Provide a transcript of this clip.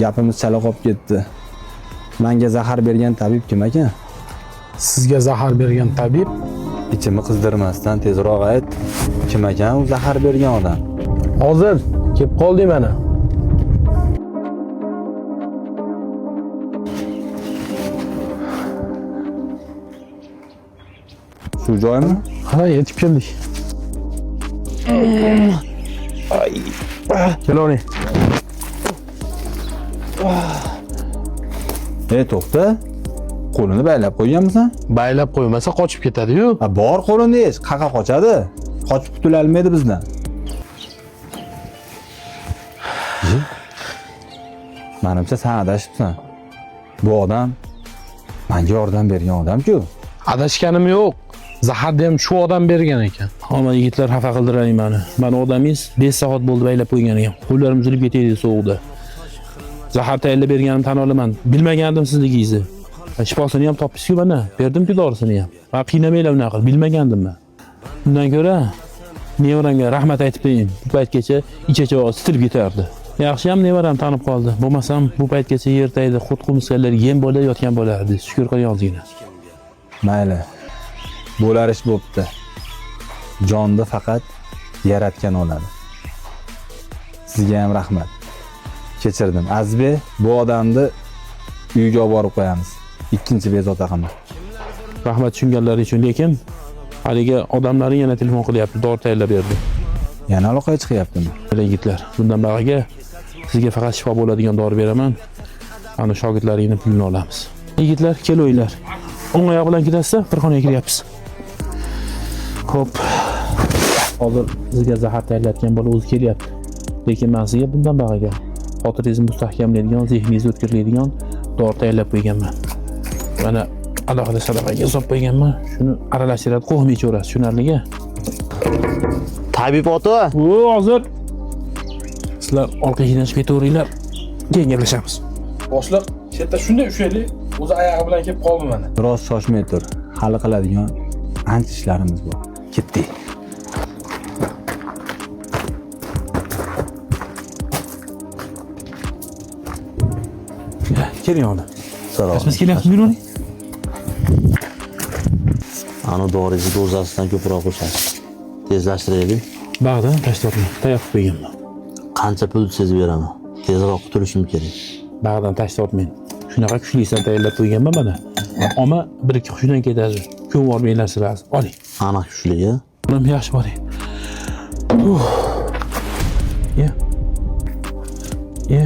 Gapimiz chala qolib ketdi. Menga zahar bergan tabib kim ekan? Sizga zahar bergan tabib Ichimni qizdirmasdan tezroq ayt. Kim ekan u zahar bergan odam? hozir kelib qoldi mana. Shu joymi? Ha, yetib keldik. Kelavering. To'xta. Qo'lini baylab qo'yganmisan? Baylab qo'ymasa qochib ketadi-yu. Bor qo'lini hech qaqa qochadi. Qochib qutula olmaydi bizdan. Menimcha sen adashibsan. Bu odam menga yordam bergan odam-ku. Adashganim yo'q. Zaharni ham shu odam bergan ekan. Hamma yigitlar xafa qildiring meni. Mana odamingiz 5 soat bo'ldi baylab qo'ygan ekan. Qo'llarim uzilib ketaydi sovuqda. Zahar tayyorlab berganimni tan olaman. Bilmagandim sizligingizni. Shifosini ham topibsiz-ku mana. Berdim-ku dorisini ham. Va qiynamanglar unaqa, bilmagandim men. Bundan ko'ra nevaramga rahmat aytib qo'ying. Bu paytgacha ichacha sitirib ketardi. Yaxshi ham nevaram tanib qoldi. Bo'lmasam bu paytgacha yer tagida qut-qumsqalar yem bo'lib yotgan bo'lardi. Shukr qiling ozgina. Mayli. Bo'lar ish bo'pti. Jonni faqat yaratgan oladi. Sizga ham rahmat. Kechirdim. Azizbek, bu odamni uyga olib borib qo'yamiz. Ikkinchi bezovta qilma. Rahmat tushunganlari uchun, lekin haligi odamlaring yana telefon qilyapti, dori tayyorlab berdi. Yana aloqaga chiqyaptimi? Yigitlar, bundan bag'iga sizga faqat shifo bo'ladigan dori beraman. Ana shogirdlaringning pulini olamiz. Yigitlar, kelinglar. O'ng oyoq bilan kirasiz, bir xonaga kiryapsiz. Xo'p. Hozir sizga zahar tayyorlatgan bola o'zi kelyapti. Lekin men sizga bundan bag'iga xotiringizni mustahkamlaydigan, zehningizni o'tkirlaydigan dori tayyorlab qo'yganman. Mana alohida sadaqaga solib qo'yganman. Shuni aralashtirib qo'yib ichaverasiz, tushunarlimi? Tabib ota. Hozir sizlar orqaga jo'nashib ketaveringlar. Keyin gaplashamiz. Boshliq, shu yerda shunday ushlaylik. O'zi oyog'i bilan kelib qoldi mana. Biroz shoshmay tur. Hali qiladigan ancha ishlarimiz bor. Ketdik. Keling ona. Salom. Biz kelyapmiz, buyuring. Ana doringizni dozasidan ko'proq qo'shasiz. Tezlashtiraylik. Bag'dan tashlabman. Tayyor qilib qo'yganman. Qancha pul siz beraman? Tezroq qutulishim kerak. Bag'dan tashlabman. Shunaqa kuchlisan tayyorlab qo'yganman mana. Ammo bir ikki hushidan ketadi. Ko'p olmanglar sizlar. Oling. Ana kuchli-ya. Bunam yaxshi boring. Ye.